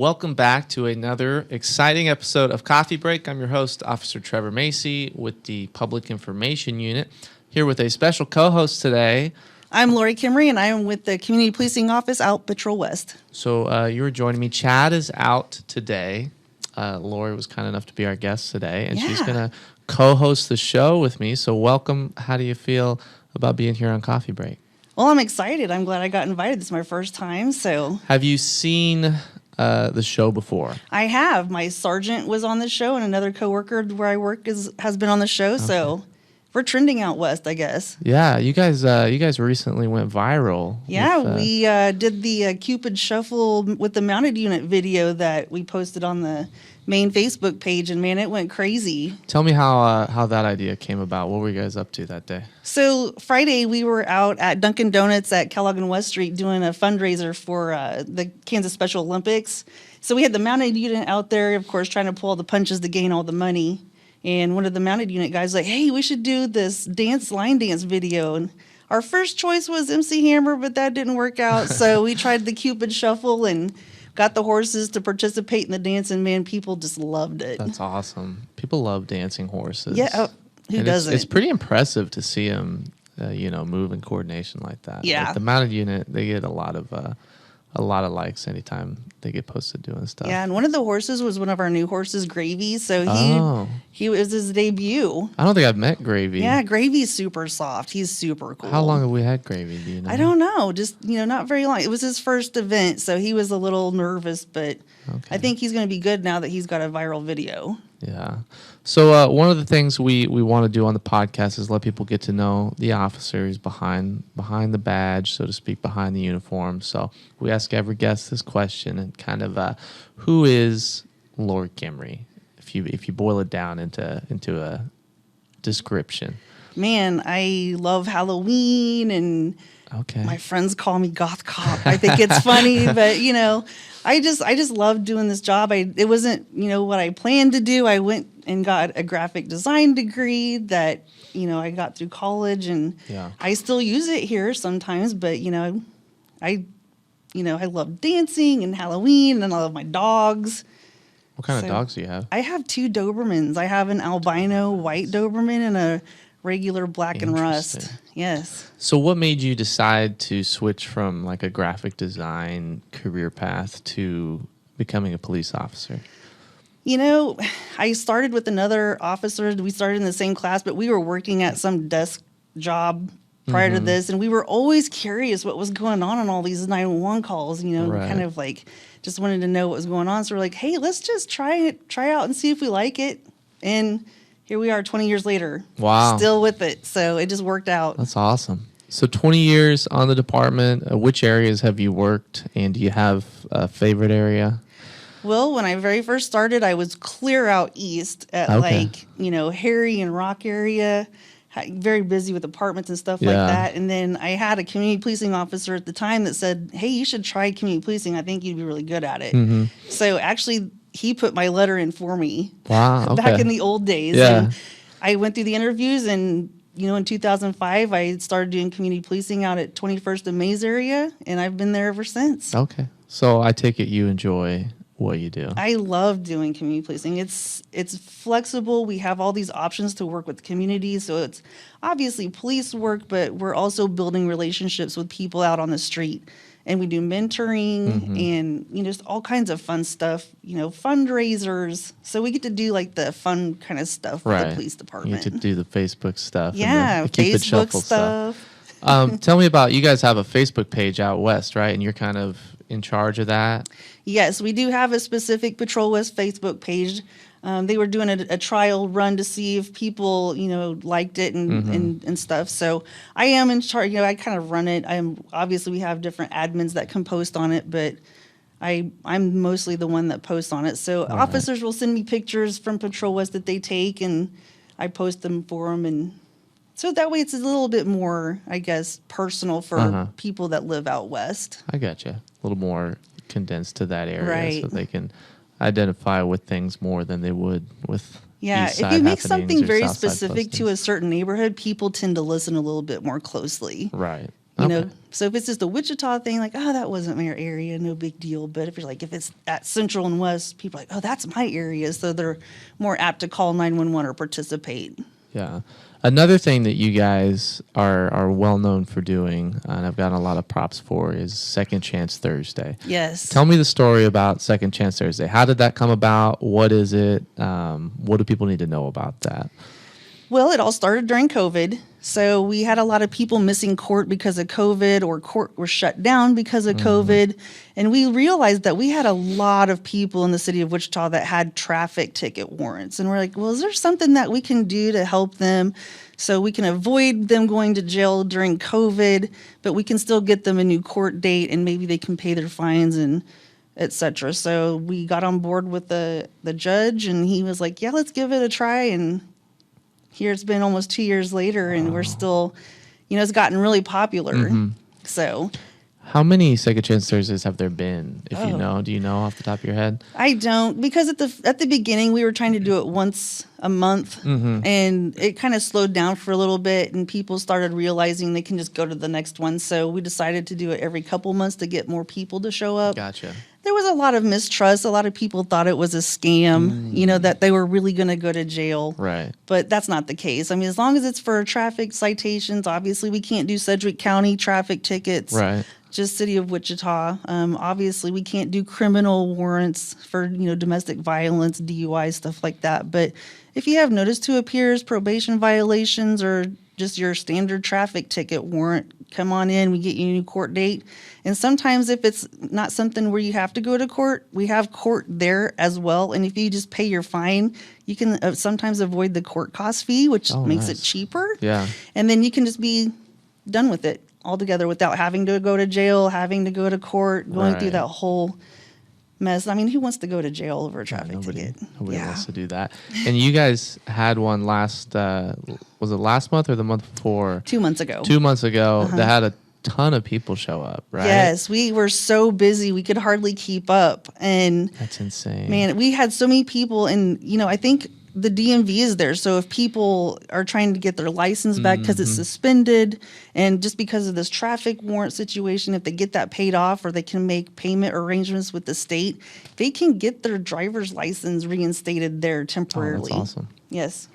Welcome back to another exciting episode of Coffee Break. I'm your host, Officer Trevor Macy, with the Public Information Unit, here with a special co-host today. I'm Lori Kimrey, and I am with the Community Policing Office out Patrol West. So you were joining me. Chad is out today. Lori was kind enough to be our guest today, and she's going to co-host the show with me. So welcome. How do you feel about being here on Coffee Break? Well, I'm excited. I'm glad I got invited. This is my first time. So, have you seen the show before? I have. My sergeant was on the show, and another coworker where I work has been on the show. Okay. So we're trending out west, I guess. Yeah, you guys recently went viral. Yeah, we did the Cupid Shuffle with the mounted unit video that we posted on the main Facebook page, and man, it went crazy. Tell me how that idea came about. What were you guys up to that day? So Friday, we were out at Dunkin' Donuts at Kellogg and West Street doing a fundraiser for the Kansas Special Olympics. So we had the mounted unit out there, of course, trying to pull all the punches to gain all the money. And one of the mounted unit guys was like, hey, we should do this line dance video. And our first choice was MC Hammer, but that didn't work out. So we tried the Cupid Shuffle and got the horses to participate in the dance, and man, people just loved it. That's awesome. People love dancing horses. Yeah, who doesn't? It's pretty impressive to see them, move in coordination like that. Yeah, like the mounted unit, they get a lot of likes anytime they get posted doing stuff. Yeah, and one of the horses was one of our new horses, Gravy. So he was his debut. I don't think I've met Gravy. Yeah, Gravy's super soft. He's super cool. How long have we had Gravy? Do you know? I don't know. Just not very long. It was his first event, so he was a little nervous, but I think he's going to be good now that he's got a viral video. Yeah. So one of the things we want to do on the podcast is let people get to know the officers behind the badge, so to speak, behind the uniform. So we ask every guest this question, and kind of who is Lori Kimrey? If you boil it down into a description. Man, I love Halloween, and my friends call me Goth Cop. I think it's funny, but I just love doing this job. It wasn't what I planned to do. I went and got a graphic design degree that I got through college, and I still use it here sometimes. But I love dancing and Halloween, and I love my dogs. What kind of dogs do you have? I have 2 Dobermans. I have an albino white Doberman and a regular black and rust. Yes. So what made you decide to switch from like a graphic design career path to becoming a police officer? I started with another officer. We started in the same class, but we were working at some desk job prior to this, and we were always curious what was going on all these 911 calls, kind of like just wanted to know what was going on. So we're like, hey, let's just try out and see if we like it. And here we are 20 years later. Wow. Still with it. So it just worked out. That's awesome. So 20 years on the department, which areas have you worked, and do you have a favorite area? Well, when I very first started, I was clear out east at Harry and Rock area, very busy with apartments and stuff like that. And then I had a community policing officer at the time that said, hey, you should try community policing. I think you'd be really good at it. Mm-hmm. So actually, he put my letter in for me. Wow. Okay. Back in the old days. Yeah. And I went through the interviews, and in 2005, I started doing community policing out at 21st and Mays area, and I've been there ever since. Okay. So I take it you enjoy what you do. I love doing community policing. It's flexible. We have all these options to work with communities. So it's obviously police work, but we're also building relationships with people out on the street. And we do mentoring and, just all kinds of fun stuff, fundraisers. So we get to do like the fun kind of stuff for the police department. You get to do the Facebook stuff. Yeah, and the Cupid Shuffle stuff. Tell me about, you guys have a Facebook page out west, right? And you're kind of in charge of that? Yes, we do have a specific Patrol West Facebook page. They were doing a trial run to see if people, liked it and stuff. So I am in charge. I kind of run it. Obviously we have different admins that can post on it, but I'm mostly the one that posts on it. So officers will send me pictures from Patrol West that they take, and I post them for them. And so that way it's a little bit more, I guess, personal for people that live out west. I gotcha. A little more condensed to that area, right, so they can identify with things more than they would with if you make something very specific to a certain neighborhood, people tend to listen a little bit more closely. Right. You know, so if it's just a Wichita thing, like, oh, that wasn't my area, no big deal. But if you're like, if it's at Central and West, people are like, oh, that's my area. So they're more apt to call 911 or participate. Yeah. Another thing that you guys are well known for doing, and I've gotten a lot of props for, is Second Chance Thursday. Yes. Tell me the story about Second Chance Thursday. How did that come about? What is it? What do people need to know about that? Well, it all started during COVID. So we had a lot of people missing court because of COVID, or court were shut down because of COVID. And we realized that we had a lot of people in the city of Wichita that had traffic ticket warrants. And we're like, well, is there something that we can do to help them so we can avoid them going to jail during COVID, but we can still get them a new court date and maybe they can pay their fines and et cetera. So we got on board with the judge, and he was like, yeah, let's give it a try. And here it's been almost 2 years later, and we're still, you know, it's gotten really popular. So, how many Second Chance Thursdays have there been? If you know, do you know off the top of your head? I don't, because at the beginning we were trying to do it once a month, and it kind of slowed down for a little bit, and people started realizing they can just go to the next one. So we decided to do it every couple months to get more people to show up. Gotcha. There was a lot of mistrust. A lot of people thought it was a scam, you know, that they were really going to go to jail. Right. But that's not the case. I mean, as long as it's for traffic citations, obviously we can't do Sedgwick County traffic tickets. Right. Just city of Wichita. Obviously we can't do criminal warrants for, you know, domestic violence, DUI, stuff like that. But if you have notice to appears, probation violations, or just your standard traffic ticket warrant, come on in, we get you a new court date. And sometimes if it's not something where you have to go to court, we have court there as well. And if you just pay your fine, you can sometimes avoid the court cost fee, which makes it cheaper. Yeah. And then you can just be done with it altogether without having to go to jail, having to go to court, going through that whole mess. I mean, who wants to go to jail over a traffic ticket? Nobody wants to do that. And you guys had one last, was it last month or the month before? 2 months ago. 2 months ago that had a ton of people show up, right? Yes, we were so busy we could hardly keep up. And that's insane. Man, we had so many people, and you know, I think the DMV is there. So if people are trying to get their license back because it's suspended, and just because of this traffic warrant situation, if they get that paid off or they can make payment arrangements with the state, they can get their driver's license reinstated there temporarily. Oh, that's awesome. Yes.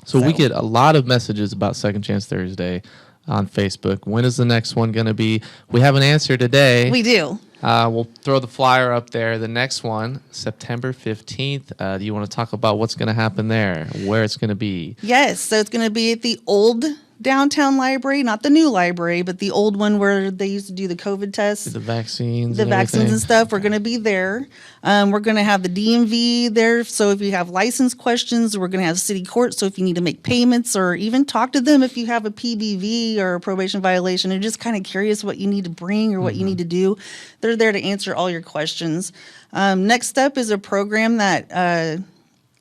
So we get a lot of messages about Second Chance Thursday on Facebook. When is the next one going to be? We have an answer today. We do. We'll throw the flyer up there. The next one, September 15th. Do you want to talk about what's going to happen there, where it's going to be? Yes. So it's going to be at the old downtown library, not the new library, but the old one where they used to do the COVID tests. The vaccines. And stuff. We're going to be there. We're going to have the DMV there. So if you have license questions, we're going to have city court. So if you need to make payments or even talk to them if you have a PBV or a probation violation, and just kind of curious what you need to bring or what you need to do, they're there to answer all your questions. Next step is a program that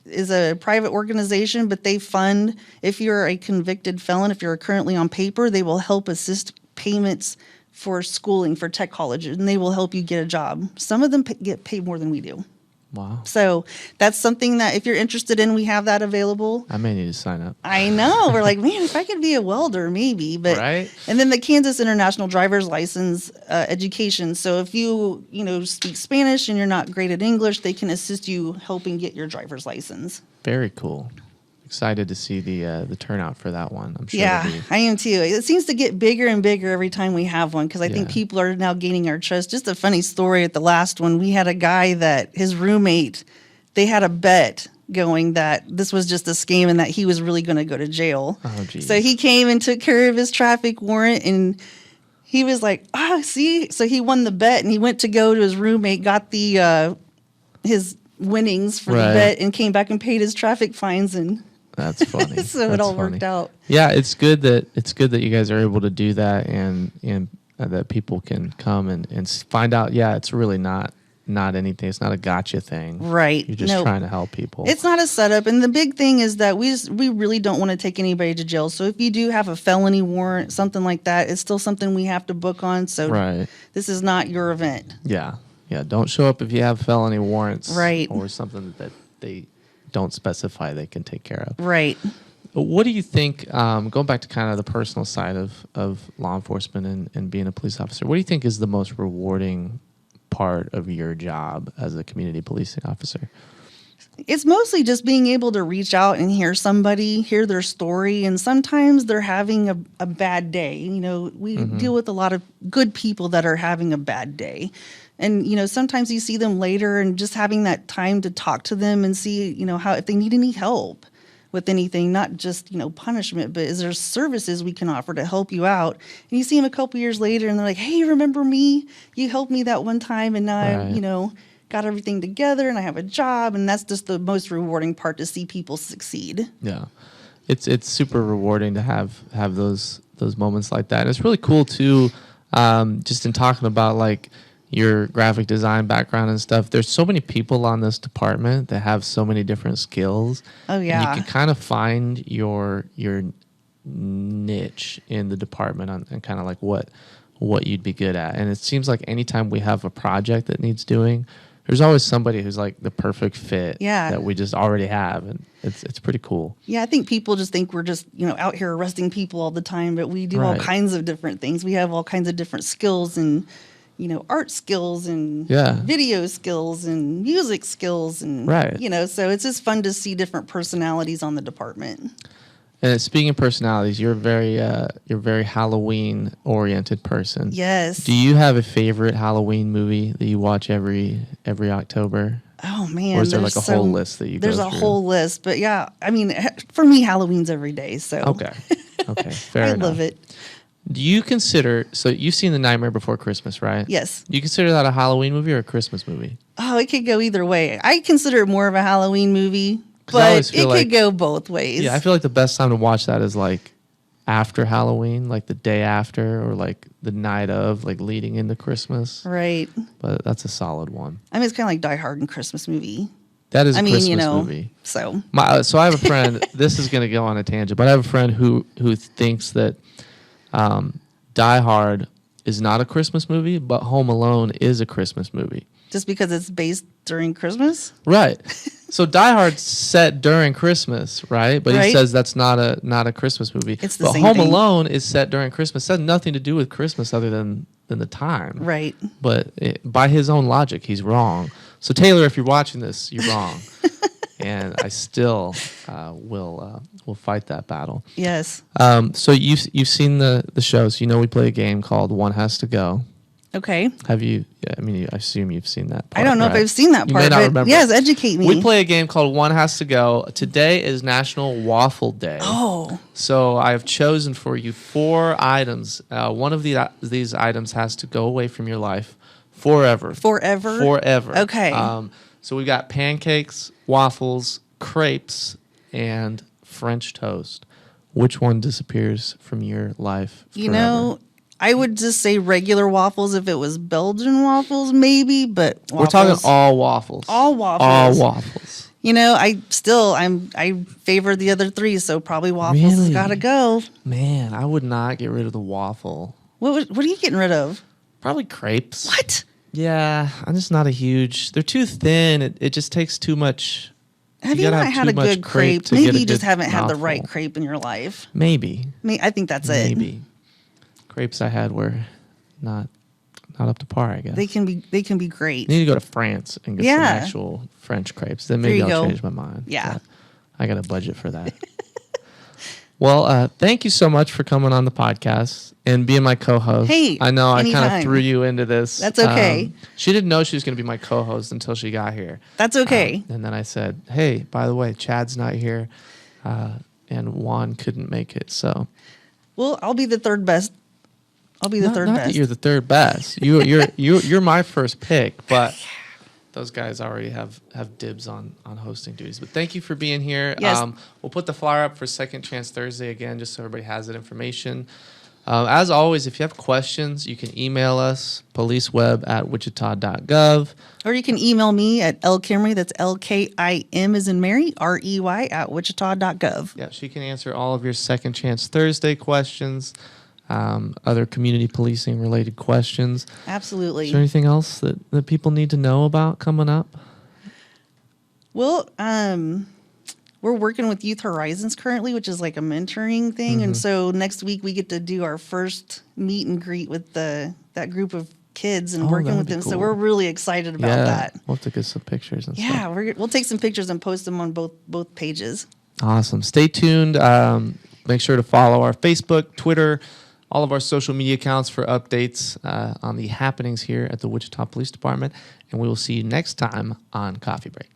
is a private organization, but they fund, if you're a convicted felon, if you're currently on paper, they will help assist payments for schooling for tech colleges, and they will help you get a job. Some of them get paid more than we do. Wow. So that's something that if you're interested in, we have that available. I may need to sign up. I know. We're like, man, if I could be a welder, maybe. But right. And then the Kansas International Driver's License education. So if you speak Spanish and you're not great at English, they can assist you helping get your driver's license. Very cool. Excited to see the turnout for that one. I'm sure. Yeah, I am too. It seems to get bigger and bigger every time we have one because I think people are now gaining our trust. Just a funny story at the last one, we had a guy that his roommate, they had a bet going that this was just a scam and that he was really going to go to jail. Oh, geez. So he came and took care of his traffic warrant, and he was like, see? So he won the bet, and he went to go to his roommate, got the his winnings for the bet, and came back and paid his traffic fines. And that's funny. So it all worked out. Yeah, it's good that you guys are able to do that, and that people can come and find out. Yeah, it's really not anything. It's not a gotcha thing. Right. You're just trying to help people. It's not a setup. And the big thing is that we really don't want to take anybody to jail. So if you do have a felony warrant, something like that, it's still something we have to book on. So this is not your event. Yeah. Yeah. Don't show up if you have felony warrants. Right. Or something that they don't specify they can take care of. Right. What do you think, going back to kind of the personal side of law enforcement and being a police officer, what do you think is the most rewarding part of your job as a community policing officer? It's mostly just being able to reach out and hear their story. And sometimes they're having a bad day. You know, we deal with a lot of good people that are having a bad day. And, you know, sometimes you see them later and just having that time to talk to them and see, you know, how if they need any help with anything, not just, you know, punishment, but is there services we can offer to help you out? And you see them a couple years later and they're like, hey, remember me? You helped me that one time and now I've, you know, got everything together and I have a job. And that's just the most rewarding part, to see people succeed. Yeah. It's super rewarding to have those moments like that. And it's really cool too, just in talking about like your graphic design background and stuff. There's so many people on this department that have so many different skills. Oh yeah. And you can kind of find your niche in the department and kind of like what you'd be good at. And it seems like anytime we have a project that needs doing, there's always somebody who's like the perfect fit that we just already have. And it's pretty cool. Yeah, I think people just think we're just, you know, out here arresting people all the time, but we do all kinds of different things. We have all kinds of different skills and, you know, art skills and video skills and music skills. And, you know, so it's just fun to see different personalities on the department. And speaking of personalities, you're a very Halloween oriented person. Yes. Do you have a favorite Halloween movie that you watch every October? Oh man, or is there like a whole list that you go through? There's a whole list, but yeah, I mean, for me, Halloween's every day. So okay, fair enough. I love it. Do you consider, so you've seen The Nightmare Before Christmas, right? Yes. Do you consider that a Halloween movie or a Christmas movie? Oh, it could go either way. I consider it more of a Halloween movie, but it could go both ways. Yeah, I feel like the best time to watch that is like after Halloween, like the day after, or like the night of, like leading into Christmas. Right. But that's a solid one. I mean, it's kind of like Die Hard and Christmas movie. That is a Christmas movie. So I have a friend, this is going to go on a tangent, but I have a friend who thinks that Die Hard is not a Christmas movie, but Home Alone is a Christmas movie. Just because it's based during Christmas? Right. So Die Hard's set during Christmas, right? But he says that's not a Christmas movie. It's the but same Home thing. Alone is set during Christmas. It has nothing to do with Christmas other than the time. Right. But by his own logic, he's wrong. So Taylor, if you're watching this, you're wrong. And I still will fight that battle. Yes. So you've seen the shows. You know we play a game called One Has to Go. Okay. Have you? Yeah, I mean, I assume you've seen that part. I don't know if I've seen that part. You may not remember. Yes, educate me. We play a game called One Has to Go. Today is National Waffle Day. Oh. So I have chosen for you 4 items. One of these items has to go away from your life forever. Forever? Forever. Okay. So we got pancakes, waffles, crepes, and French toast. Which one disappears from your life forever? You know, I would just say regular waffles if it was Belgian waffles, maybe, but waffles. We're talking all waffles. All waffles. All waffles. You know, I favor the other 3, so probably waffles has got to go. Man, I would not get rid of the waffle. What are you getting rid of? Probably crepes. What? Yeah, I'm just not a huge. They're too thin. It just takes too much. Have you not had a good crepe? Maybe you just haven't had the right crepe in your life. Maybe. I think that's it. Maybe. Crepes I had were not up to par, I guess. They can be great. I need to go to France and get some actual French crepes. Then maybe I'll change my mind. Yeah. But I got a budget for that. Well, thank you so much for coming on the podcast and being my co-host. Hey, I know anytime. I kind of threw you into this. That's okay. She didn't know she was going to be my co-host until she got here. That's okay. And then I said, hey, by the way, Chad's not here, and Juan couldn't make it. So, well, I'll be the third best. I'll be the third best. Not that you're the third best. You're my first pick, but those guys already have dibs on hosting duties. But thank you for being here. Yes. We'll put the flyer up for Second Chance Thursday again, just so everybody has that information. As always, if you have questions, you can email us, policeweb@wichita.gov. Or you can email me at lkimrey, that's LKIM as in Mary, REY @wichita.gov. Yeah, she can answer all of your Second Chance Thursday questions, other community policing related questions. Absolutely. Is there anything else that people need to know about coming up? Well, we're working with Youth Horizons currently, which is like a mentoring thing. And so next week we get to do our first meet and greet with that group of kids and working that'd with be them. So cool. we're really excited about Yeah, that. we'll have to get some pictures and stuff. Yeah, we'll take some pictures and post them on both pages. Awesome. Stay tuned. Make sure to follow our Facebook, Twitter, all of our social media accounts for updates on the happenings here at the Wichita Police Department. And we will see you next time on Coffee Break.